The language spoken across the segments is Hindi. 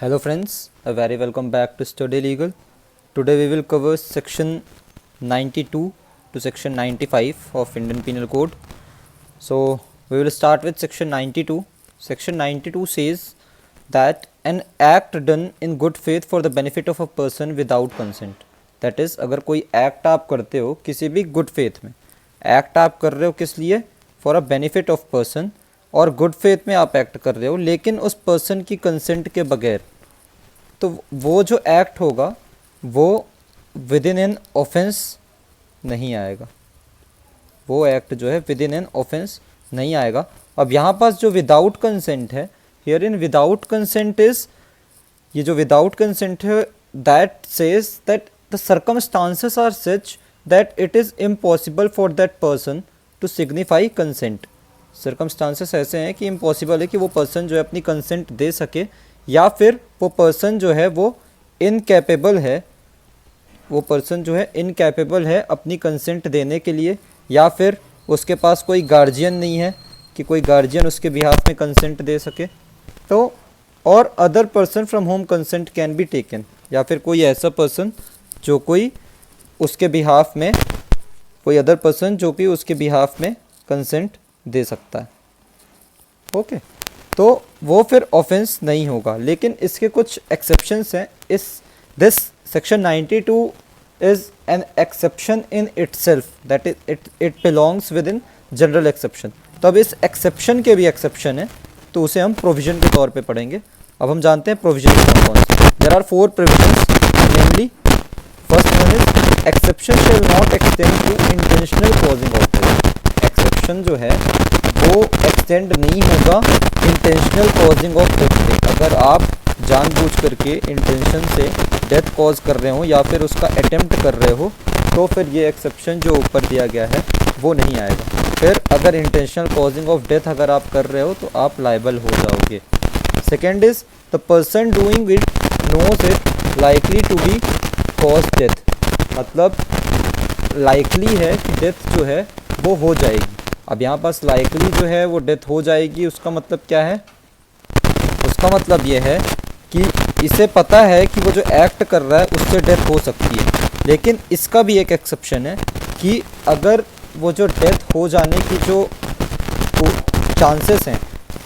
Hello friends, a very welcome back to Study Legal. Today we will cover section 92 to section 95 of Indian Penal Code. So we will start with section 92. Section 92 says that an act done in good faith for the benefit of a person without consent. That is, अगर कोई एक्ट आप करते हो किसी भी गुड फेथ में, एक्ट आप कर रहे हो किस लिए, for a benefit of person, और गुड फेथ में आप एक्ट कर रहे हो लेकिन उस पर्सन की कंसेंट के बगैर, तो वो जो एक्ट होगा वो विद इन एन ऑफेंस नहीं आएगा। वो एक्ट जो है विद इन एन ऑफेंस नहीं आएगा। अब यहाँ पास जो विदाउट कंसेंट है, here in without consent is, ये जो विदाउट कंसेंट है that says that the circumstances are such that it is impossible for that person to signify consent. Circumstances ऐसे हैं कि इम्पॉसिबल है कि वो पर्सन जो है अपनी कंसेंट दे सके, या फिर वो पर्सन जो है वो इनकैपेबल है, वो पर्सन जो है इनकैपेबल है अपनी कंसेंट देने के लिए, या फिर उसके पास कोई गार्जियन नहीं है कि कोई गार्जियन उसके बिहाफ में कंसेंट दे सके। तो और other person from home consent can be taken, या फिर कोई ऐसा पर्सन जो कोई उसके बिहाफ में, कोई अदर पर्सन जो कि उसके बिहाफ में कंसेंट दे सकता है। ओके, तो वो फिर ऑफेंस नहीं होगा। लेकिन इसके कुछ एक्सेप्शंस हैं। This section 92 is an exception in itself, that is it belongs with in general exception. तो अब इस एक्सेप्शन के भी एक्सेप्शन है, तो उसे हम प्रोविजन के तौर पे पढ़ेंगे। अब हम जानते हैं प्रोविजन कौन से। There are 4 provisions, namely first one is exception shall not extend to intentional causing of death. Exception जो है वो एक्सटेंड नहीं होगा इंटेंशनल कॉजिंग ऑफ डेथ। अगर आप जानबूझ करके इंटेंशन से डेथ कॉज कर रहे हो या फिर उसका अटेम्प्ट कर रहे हो, तो फिर ये एक्सेप्शन जो ऊपर दिया गया है वो नहीं आएगा। फिर अगर इंटेंशनल कॉजिंग ऑफ डेथ अगर आप कर रहे हो तो आप लायबल हो जाओगे। Second is the person doing it knows it likely to be cause death. मतलब लाइकली है कि डेथ जो है वो हो जाएगी। अब यहाँ पास लाइकली जो है वो डेथ हो जाएगी, उसका मतलब क्या है? उसका मतलब ये है कि इसे पता है कि वो जो एक्ट कर रहा है उससे डेथ हो सकती है। लेकिन इसका भी एक एक्सेप्शन है कि अगर वो जो डेथ हो जाने की जो चांसेस हैं,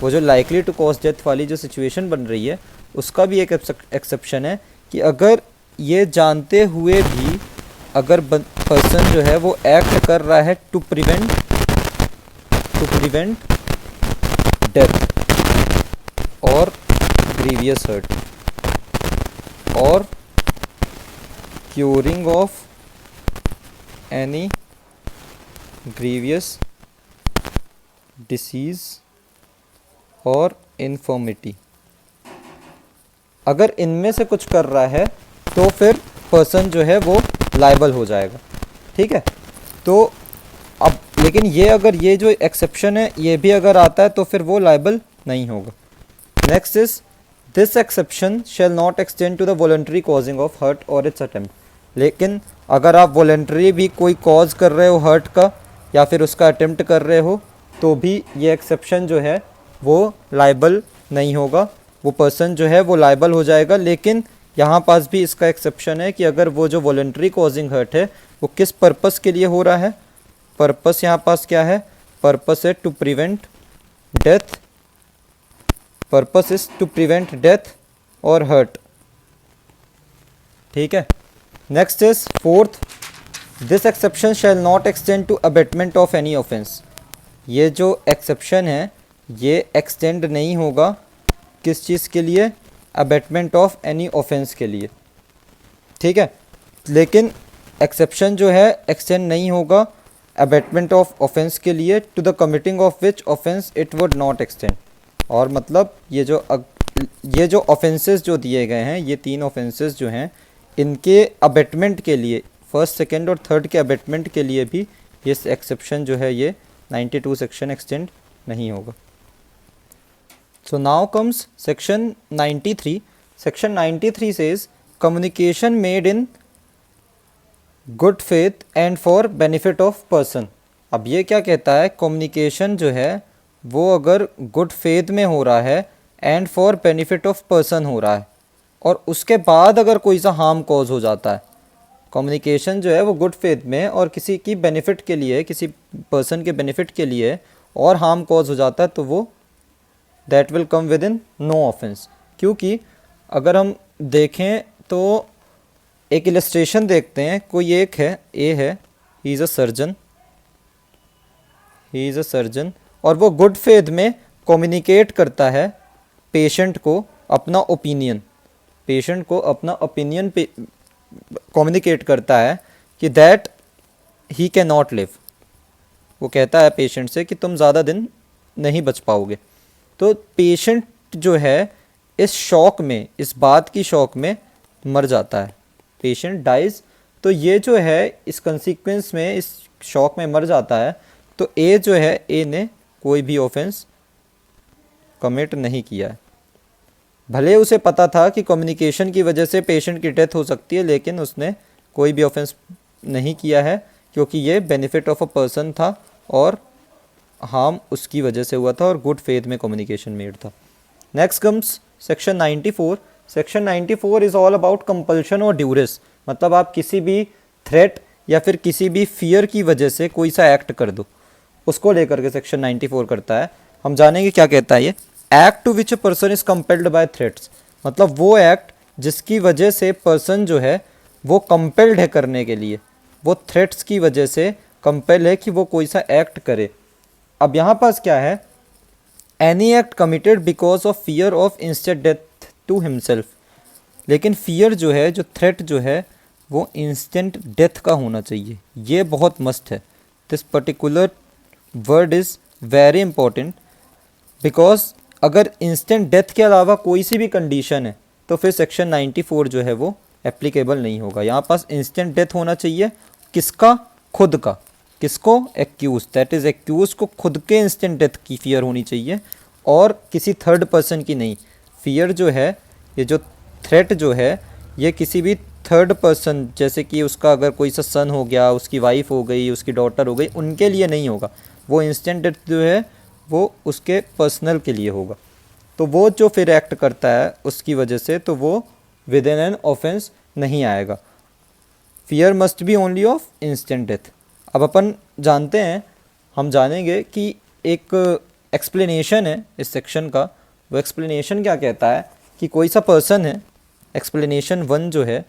वो जो लाइकली टू कॉज डेथ वाली जो सिचुएशन बन रही है, उसका भी एक एक्सेप्शन है कि अगर ये जानते हुए भी अगर पर्सन जो है वो एक्ट कर रहा है टू प्रिवेंट डेथ और ग्रीवियस हर्ट और curing of any grievous disease और इन्फॉर्मिटी, अगर इनमें से कुछ कर रहा है तो फिर पर्सन जो है वो लायबल हो जाएगा। ठीक है, तो अब लेकिन ये अगर ये जो एक्सेप्शन है ये भी अगर आता है तो फिर वो लायबल नहीं होगा। Next is this exception shall not extend to the voluntary causing of hurt और इट्स अटेम्प्ट। लेकिन अगर आप वॉलंटरी भी कोई कॉज कर रहे हो हर्ट का या फिर उसका अटेम्प्ट कर रहे हो, तो भी ये एक्सेप्शन जो है वो लायबल नहीं होगा, वो पर्सन जो है वो लायबल हो जाएगा। लेकिन यहाँ पास भी इसका एक्सेप्शन है कि अगर वो जो वॉलंटरी कॉजिंग हर्ट है वो किस पर्पस के लिए हो रहा है, पर्पस यहाँ पास क्या है? पर्पस है to prevent death, purpose is to prevent death और हर्ट। ठीक है, next is fourth, this exception shall not extend to abetment of any offence. ये जो एक्सेप्शन है ये एक्सटेंड नहीं होगा किस चीज़ के लिए? अबेटमेंट ऑफ एनी ऑफेंस के लिए। ठीक है, लेकिन एक्सेप्शन जो है एक्सटेंड नहीं होगा अबेटमेंट ऑफ ऑफेंस के लिए, to the committing of which offence it would not extend. और मतलब ये जो ऑफेंसेस जो दिए गए हैं, ये 3 ऑफेंसेस जो हैं, इनके अबेटमेंट के लिए, फर्स्ट सेकेंड और थर्ड के अबेटमेंट के लिए भी ये एक्सेप्शन जो है ये 92 सेक्शन एक्सटेंड नहीं होगा। So now comes section 93. Section 93 says communication made in good faith and for benefit of person. अब ये क्या कहता है? कम्युनिकेशन जो है वो अगर गुड फेथ में हो रहा है and for benefit of person हो रहा है, और उसके बाद अगर कोई सा हार्म कॉज हो जाता है, कम्युनिकेशन जो है वो गुड फेथ में और किसी की बेनिफिट के लिए, किसी पर्सन के बेनिफिट के लिए और हार्म कॉज हो जाता है, तो वो that will come within no offence. क्योंकि अगर हम देखें तो एक इलस्ट्रेशन देखते हैं, कोई एक है, ए है, ही इज़ अ सर्जन और वो गुड फेथ में कम्युनिकेट करता है पेशेंट को अपना ओपिनियन, पेशेंट को अपना ओपिनियन कम्युनिकेट करता है कि that he can not live. वो कहता है पेशेंट से कि तुम ज़्यादा दिन नहीं बच पाओगे। तो पेशेंट जो है इस शॉक में, इस बात की शॉक में मर जाता है, पेशेंट डाइज। तो ये जो है इस कंसिक्वेंस में, इस शॉक में मर जाता है। तो ए जो है, ए ने कोई भी ऑफेंस कमिट नहीं किया है। भले उसे पता था कि कम्युनिकेशन की वजह से पेशेंट की डेथ हो सकती है, लेकिन उसने कोई भी ऑफेंस नहीं किया है, क्योंकि ये बेनिफिट ऑफ अ पर्सन था और हार्म उसकी वजह से हुआ था और गुड फेथ में कम्युनिकेशन मेड था। Next comes section 94। Section 94 is all about compulsion और ड्यूरेस। मतलब आप किसी भी थ्रेट या फिर किसी भी फियर की वजह से कोई सा एक्ट कर दो, उसको लेकर के सेक्शन 94 करता है। हम जानेंगे क्या कहता है ये। Act to which a person is compelled by threats, मतलब वो एक्ट जिसकी वजह से पर्सन जो है वो कंपेल्ड है करने के लिए, वो थ्रेट्स की वजह से कंपेल है कि वो कोई सा एक्ट करे। अब यहाँ पास क्या है, any act committed because of fear of instant death to himself. लेकिन फियर जो है, जो थ्रेट जो है, वो इंस्टेंट डेथ का होना चाहिए। ये बहुत मस्ट है। This particular word is very important, because अगर इंस्टेंट डेथ के अलावा कोई सी भी कंडीशन है तो फिर सेक्शन 94 जो है वो एप्लीकेबल नहीं होगा। यहाँ पास इंस्टेंट डेथ होना चाहिए। किसका? खुद का। किसको? एक्यूज, दैट इज़ एक्यूज को खुद के इंस्टेंट डेथ की फियर होनी चाहिए और किसी थर्ड पर्सन की नहीं। फियर जो है, ये जो थ्रेट जो है, ये किसी भी थर्ड पर्सन, जैसे कि उसका अगर कोई सा सन हो गया, उसकी वाइफ हो गई, उसकी डॉटर हो गई, उनके लिए नहीं होगा। वो इंस्टेंट डेथ जो है वो उसके पर्सनल के लिए होगा। तो वो जो फिर एक्ट करता है उसकी वजह से, तो वो विद इन एन ऑफेंस नहीं आएगा। Fear must be only of instant death. अब अपन जानते हैं, हम जानेंगे कि एक एक्सप्लेनेशन है इस सेक्शन का। वो एक्सप्लेनेशन क्या कहता है कि कोई सा पर्सन है, एक्सप्लेनेशन 1 जो है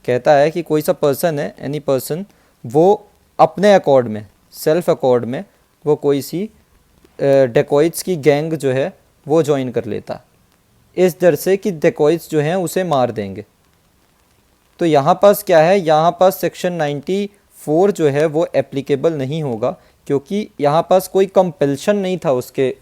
कहता है कि कोई सा पर्सन है, एनी पर्सन, वो अपने अकॉर्ड में, सेल्फ अकॉर्ड में, वो कोई सी डेकोइट्स की गैंग जो है वो ज्वाइन कर लेता, इस डर से कि डेकोइट्स जो हैं उसे मार देंगे। तो यहाँ पास क्या है, यहाँ पास सेक्शन 94 जो है वो एप्लीकेबल नहीं होगा, क्योंकि यहाँ पास कोई कंपल्शन नहीं था उसके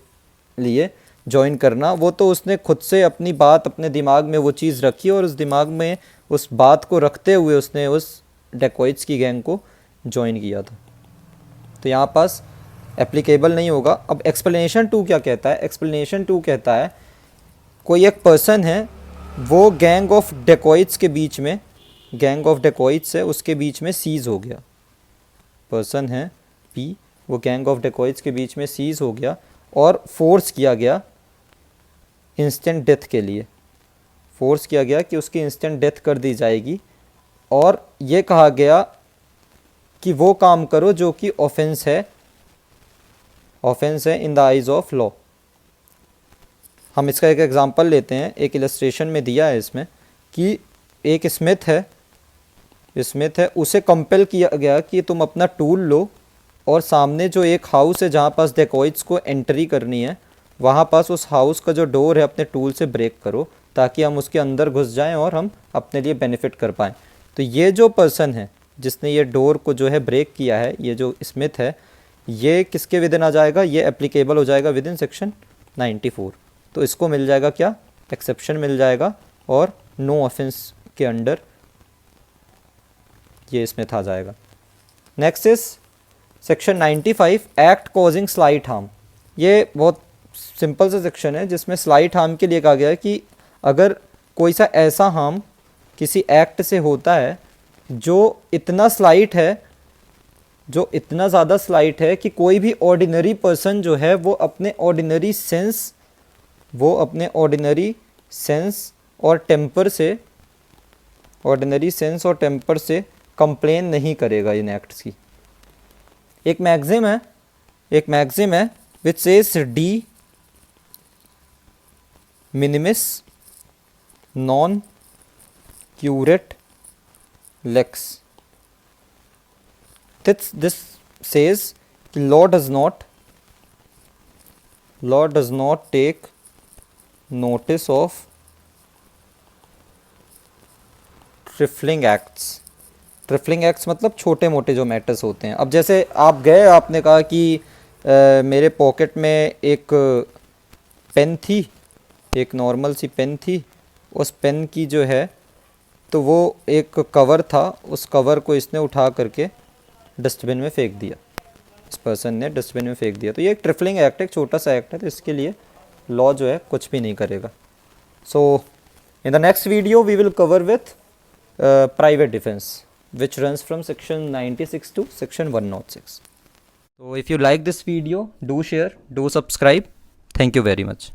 लिए ज्वाइन करना। वो तो उसने खुद से अपनी बात, अपने दिमाग में वो चीज़ रखी और उस दिमाग में उस बात को रखते हुए उसने उस डेकोइट्स की गैंग को ज्वाइन किया था। तो यहाँ पास एप्लीकेबल नहीं होगा। अब एक्सप्लेनेशन 2 क्या कहता है? एक्सप्लेनेशन 2 कहता है कोई एक पर्सन है, वो गैंग ऑफ डेकोइट्स के बीच में, गैंग ऑफ डेकोइट्स है उसके बीच में सीज़ हो गया। पर्सन है पी, वो गैंग ऑफ डेकोइट्स के बीच में सीज़ हो गया और फोर्स किया गया इंस्टेंट डेथ के लिए। फोर्स किया गया कि उसकी इंस्टेंट डेथ कर दी जाएगी और ये कहा गया कि वो काम करो जो कि ऑफेंस है, ऑफेंस है in the eyes of law. हम इसका एक एग्जांपल लेते हैं। एक इलस्ट्रेशन में दिया है इसमें कि एक स्मिथ है, उसे कंपेल किया गया कि तुम अपना टूल लो और सामने जो एक हाउस है जहाँ पास डेकोइट्स को एंट्री करनी है, वहाँ पास उस हाउस का जो डोर है अपने टूल से ब्रेक करो, ताकि हम उसके अंदर घुस जाएं और हम अपने लिए बेनिफिट कर पाएँ। तो ये जो पर्सन है जिसने ये डोर को जो है ब्रेक किया है, ये जो स्मिथ है, ये किसके विदिन आ जाएगा? ये एप्लीकेबल हो जाएगा विदिन सेक्शन 94। तो इसको मिल जाएगा क्या? एक्सेप्शन मिल जाएगा और नो ऑफेंस के अंडर ये स्मिथ आ जाएगा। Next is section 95, act causing slight harm. ये बहुत सिंपल सा सेक्शन है जिसमें स्लाइट हार्म के लिए कहा गया है कि अगर कोई सा ऐसा हार्म किसी एक्ट से होता है जो इतना स्लाइट है, जो इतना ज़्यादा स्लाइट है कि कोई भी ऑर्डिनरी पर्सन जो है वो अपने ऑर्डिनरी सेंस और टेम्पर से, ऑर्डिनरी सेंस और टेम्पर से कंप्लेन नहीं करेगा इन एक्ट्स की। एक मैक्सिम है which says de minimis non curat lex. This says law does not take notice of trifling acts मतलब छोटे मोटे जो मैटर्स होते हैं। अब जैसे आप गए, आपने कहा कि मेरे पॉकेट में एक पेन थी, एक नॉर्मल सी पेन थी, उस पेन की जो है तो वो एक कवर था, उस कवर को इसने उठा करके डस्टबिन में फेंक दिया, इस पर्सन ने डस्टबिन में फेंक दिया। तो ये एक ट्रिफलिंग एक्ट है, एक छोटा सा एक्ट है, तो इसके लिए लॉ जो है कुछ भी नहीं करेगा। So in the next video we will cover with private defence which runs from section 96 to section 106. So if you like this video, do share, do subscribe. Thank you very much.